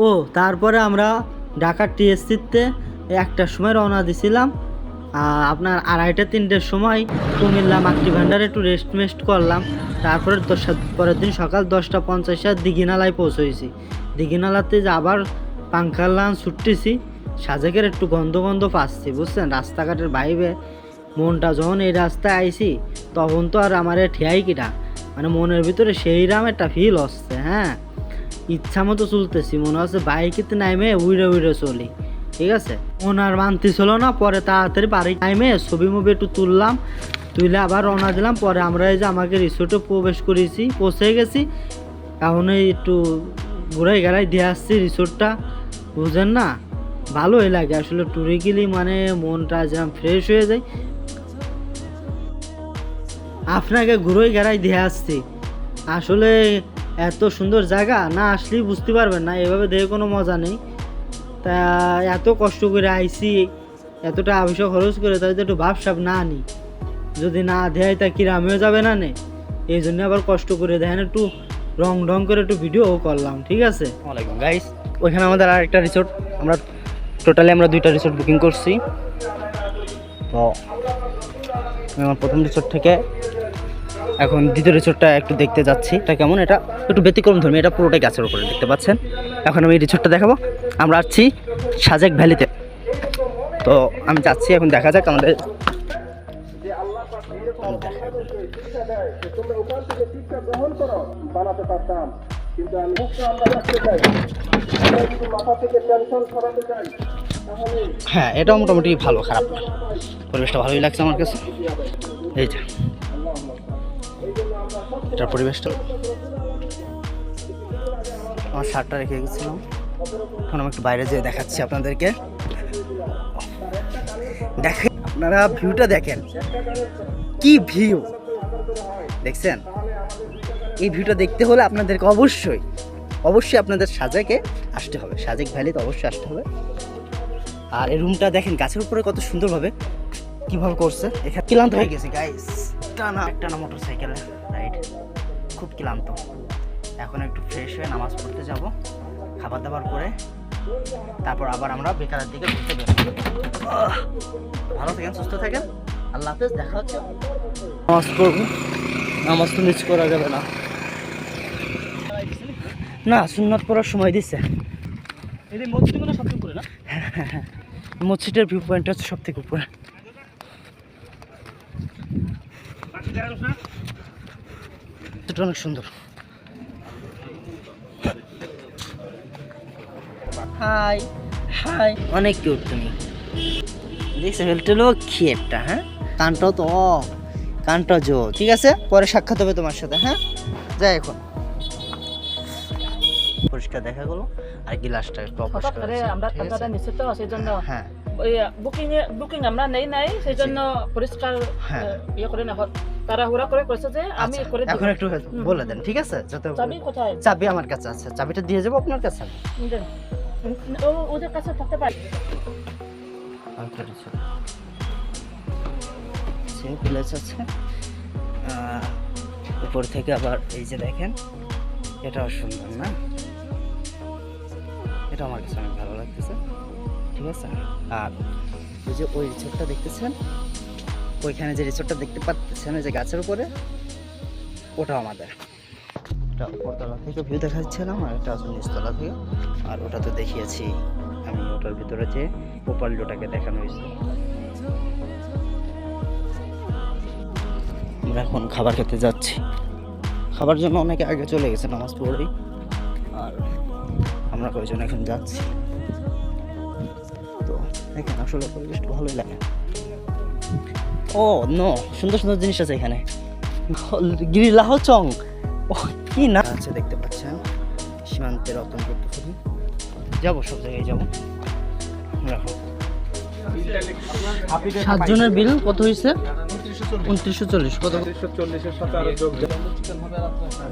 ও তারপরে আমরা ঢাকার টিএসসিতে 1টার সময় রওনা দিছিলাম। আপনার 2:30-3টার সময় কুমিল্লা মাতৃ ভান্ডারে একটু রেস্ট করলাম। তারপরে পরের দিন সকাল 10:50 দিঘিনালায় পৌঁছেছি। দিঘিনালাতে যে আবার পাংখার লান ছুটতেছি। সাজেকের একটু গন্ধ পাচ্ছি, বুঝছেন। রাস্তাঘাটের বাইরে মনটা যখন এই রাস্তায় আইছি তখন তো আর আমার ঠেয়াই কিনা, মানে মনের ভিতরে সেইরাম একটা ফিল হচ্ছে। হ্যাঁ, ইচ্ছা মতো চলতেছি, মনে হচ্ছে বাইকেতে নাইমে উড়ে চলি। ঠিক আছে, মন আর মানতে ছিল না। পরে তাড়াতাড়ি বাড়ি টাইমে ছবি একটু তুলে আবার রওনা দিলাম। পরে আমরা এই যে আমাকে রিসোর্টে প্রবেশ করেছি, পৌঁছে গেছি। এখন একটু ঘুরাই ঘেরাই দিয়ে আসছি রিসোর্টটা, বুঝেন না। ভালোই লাগে আসলে ট্যুরে গেলে, মানে মনটা যেরকম ফ্রেশ হয়ে যায়। আপনাকে ঘুরোই ঘেরাই দিয়ে আসছি। আসলে এত সুন্দর জায়গা না আসলেই বুঝতে পারবেন না, এভাবে দেখে কোনো মজা নেই। তা এত কষ্ট করে আইছি, এতটা আবশ্যক খরচ করে, তাই তো একটু ভাবসাব না আনি, যদি না দেয় তা কিরামেও যাবে না নে। এই জন্য আবার কষ্ট করে দেখেন, একটু রং করে একটু ভিডিও করলাম। ঠিক আছে, ওয়ালাইকুম গাইস। ওইখানে আমাদের আরেকটা রিসোর্ট, আমরা টোটালি 2টা রিসোর্ট বুকিং করছি। তো আমার প্রথম রিসোর্ট থেকে এখন দ্বিতীয় রিসোর্টটা একটু দেখতে যাচ্ছি। এটা কেমন, এটা একটু ব্যতিক্রম ধর্মী, এটা পুরোটাই গাছের উপরে দেখতে পাচ্ছেন। এখন আমি এই রিসোর্টটা দেখাবো। আমরা আসছি সাজেক ভ্যালিতে। তো আমি যাচ্ছি, এখন দেখা যাক আমাদের। হ্যাঁ, এটাও মোটামুটি ভালো, খারাপ না, পরিবেশটা ভালোই লাগছে আমার কাছে। এই যে এটার পরিবেশটা, আমার শার্টটা রেখে গেছিলাম, এখন আমি একটু বাইরে যেয়ে দেখাচ্ছি আপনাদেরকে। দেখেন আপনারা ভিউটা দেখেন, কি ভিউ দেখছেন। এই ভিউটা দেখতে হলে আপনাদেরকে অবশ্যই আপনাদের সাজেকে আসতে হবে, সাজেক ভ্যালিতে অবশ্যই আসতে হবে। আর এই রুমটা দেখেন গাছের উপরে কত সুন্দরভাবে কিভাবে করছে। এখানে ক্লান্ত হয়ে গেছি গাইস, টানা মোটরসাইকেল রাইড, খুব ক্লান্ত। এখন একটু ফ্রেশ হয়ে নামাজ পড়তে যাব, খাবার দাবার করে তারপর আবার আমরা বিকালের দিকে ঘুরতে বেরোবো। ভালো থাকেন, সুস্থ থাকেন, আল্লাহ হাফেজ, দেখা হচ্ছে। নামাজ পড়বো, নামাজ তো মিস করা যাবে না। না, সুন্নাত পড়ার সময় দিচ্ছে। মসজিদের ভিউ পয়েন্ট হচ্ছে সব থেকে উপরে। এটা অনেক সুন্দর। হাই হাই, অনেক কিউট তুমি, দেখছো হেলটেলো খেয়েটা। হ্যাঁ, কানটাও জো। ঠিক আছে, পরে সাক্ষাৎ হবে তোমার সাথে। হ্যাঁ, যাই এখন। পরিষ্কার দেখা গেল, আর গ্লাসটা একটু অপরিষ্কার আছে। আমরা টাকাটা নিশ্চিত তো সেজন্য হ্যাঁ, ওই বুকিং আমরা নেই সেজন্য পরিষ্কার ইয়ে করে না, তাড়াহুড়া করে করেছে যে আমি করে দিই। এখন একটু বলে দেন, ঠিক আছে? যত চাবি কোথায়? চাবি আমার কাছে আছে, চাবিটা দিয়ে যাবো আপনার কাছে। ওদের কাছে থাকতে পারে। আছে উপর থেকে আবার এই যে দেখেন, এটাও সুন্দর না? এটা আমার কাছে অনেক ভালো লাগতেছে। ঠিক আছে, আর ওই যে ওই রিসোর্টটা দেখতেছেন, ওইখানে যে রিসোর্টটা দেখতে পাচ্ছেন ওই যে গাছের উপরে, ওটাও আমাদের। ওটা উপরতলা থেকে ভিউ দেখাচ্ছিলাম, আর এটা আছে নিচতলা থেকে। আর ওটা তো দেখিয়েছি আমি, ওটার ভিতরে যে পোপাল্ডোটাকে দেখানো হয়েছে। আমরা এখন খাবার খেতে যাচ্ছি। খাবার জন্য অনেকে আগে চলে গেছে নামাজ পড়েই, আর আমরা কয়েকজন এখন যাচ্ছি। তো দেখেন আসলে পরিবেশটা ভালোই লাগে। ও নো, সুন্দর সুন্দর জিনিস আছে এখানে। গিরিলাহ চং, ও কি না আছে দেখতে পাচ্ছেন, সীমান্তের অত্যন্ত পুকুরি। যাবো, সব জায়গায় যাবো। 7 জনের বিল কত হয়েছে? 2940। কত? 2940-এর সাথে আরো যোগ দেন।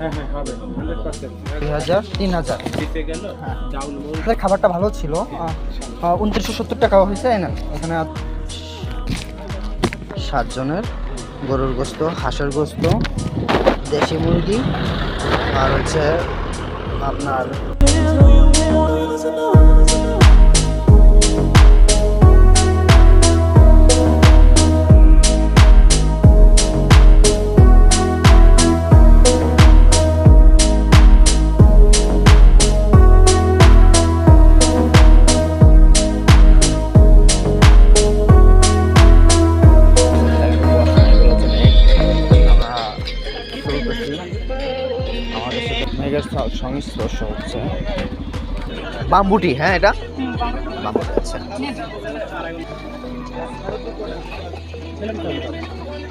হ্যাঁ হবে 100%। 2000 3000 দিতে গেল ডাউন মোড। খাবারটা ভালো ছিল। 2970 টাকা হয়েছে না এখানে। 7 জনের গরুর গোস্ত, হাঁসের গোস্ত, দেশি মুরগি, আর হচ্ছে আপনার বাম্বুটি, হ্যাঁ এটা বাম্বুটি। আচ্ছা,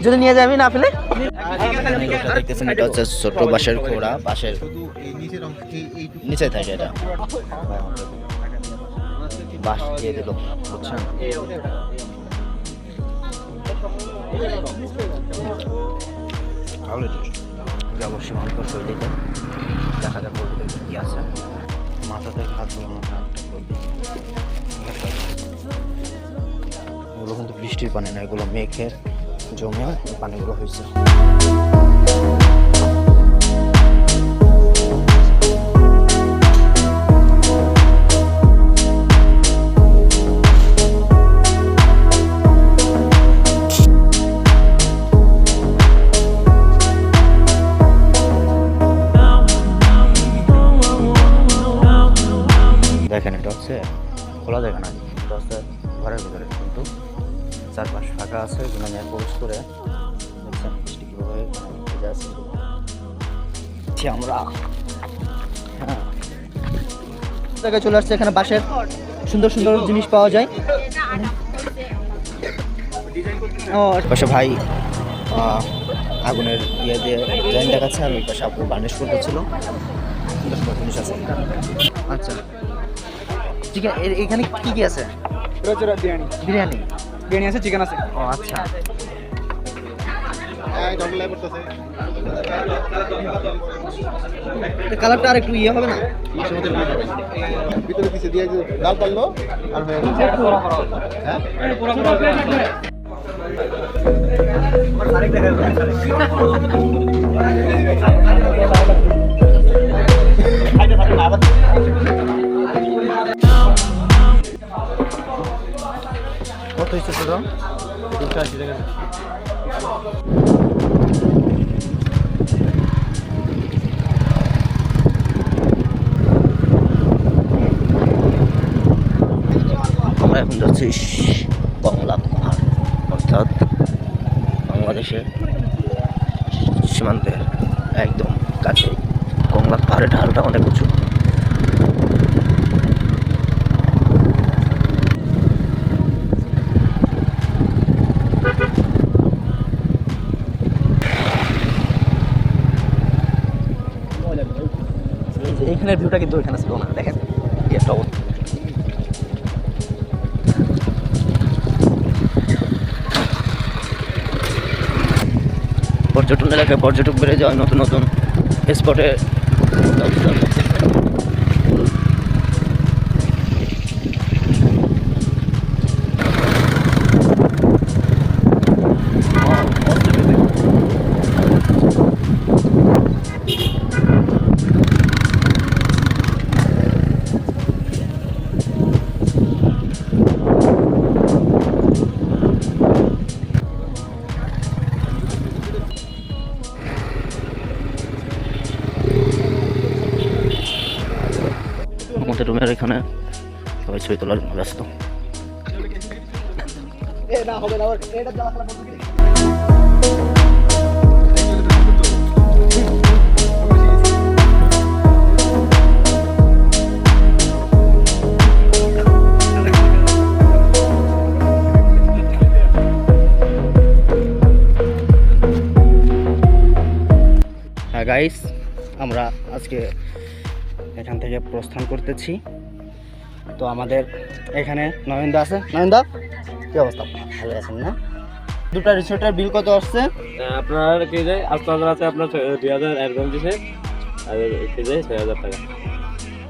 যদি নিয়ে যাবি না আপনি দেখতেছেন, এটা হচ্ছে ছোট বাঁশের খোড়া, বাঁশের নিচে থাকে এটা, বাঁশ দিয়ে দিল, বুঝছেন? ভালো অবশ্যই মনে করতে দিতে দেখা যাক বলতে কি আছে। মাথাতে হাত এগুলো কিন্তু বৃষ্টির পানি না, এগুলো মেঘের জমে পানিগুলো হয়েছে। দেখেন এটা হচ্ছে খোলা জায়গা না, এটা হচ্ছে ঘরের ভিতরে, কিন্তু চারপাশ ফাঁকা আছে, মানে প্রবেশ করে দেখছেন বৃষ্টি কীভাবে ভেজে আছে। আমরা জায়গায় চলে আসছে, এখানে বাঁশের সুন্দর সুন্দর জিনিস পাওয়া যায়। ও পাশে ভাই আগুনের ইয়ে দিয়ে ডিজাইন দেখাচ্ছে, আর ওই পাশে আপু বার্নিশ করতেছিল, সুন্দর সুন্দর জিনিস আছে। আচ্ছা, চিকেন এখানে কি কি আছে? বিরিয়ানি বিরিয়ানি, বিরিয়ানি আছে, চিকেন আছে। ও আচ্ছা, কালারটা আর একটু ইয়ে হবে না? ভিতরে দিছে দিয়ে ডাল পারলো আর হয়ে গেছে। কত হয়েছে তো? 380 টাকা। আমরা এখন যাচ্ছি কমলা পাহাড়, অর্থাৎ বাংলাদেশের সীমান্তের একদম কাছে। কমলা পাহাড়ের ঢালটা অনেক উঁচু। এইখানের ভিউটা কিন্তু ওইখানে ছিল না, দেখেন কি একটা অবস্থা। পর্যটন এলাকায় পর্যটক বেড়ে যাওয়ায় নতুন নতুন স্পটে আমাদের রুমের এখানে সবাই ছবি তোলার ব্যস্ত। হ্যাঁ গাইস, আমরা আজকে এখান থেকে প্রস্থান করতেছি। তো আমাদের এখানে নয়নদা আছে। নয়নদা, কি অবস্থা? ভালো আছেন না? দুটা রিসোর্টের বিল কত আসছে? আপনার কি যায় 8,000 আছে, আপনার 2,000 অ্যাডভান্স দিছে, আর কি যায় 6,000 টাকা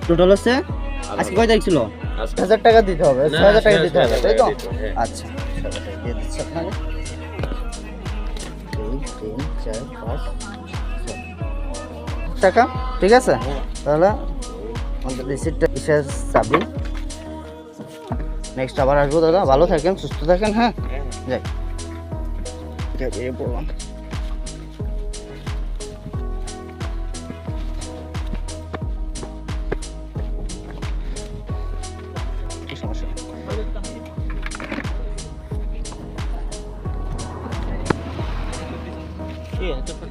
টোটাল হচ্ছে। আজকে কয় তারিখ ছিল? আজকে 1,000 টাকা দিতে হবে, 6,000 টাকা দিতে হবে, তাই তো? হ্যাঁ। আচ্ছা, 6,000 টাকা দিয়ে দিচ্ছি আপনাকে। 2, 3, 4, 5, 6 টাকা, ঠিক আছে? তাহলে আমাদের রিসিপ্টটা বিশেষ চাবি। নেক্সট আবার আসবো দাদা, ভালো থাকেন, সুস্থ থাকেন। হ্যাঁ, যাই, বেরিয়ে পড়লাম। কি সমস্যা? কি এটা তো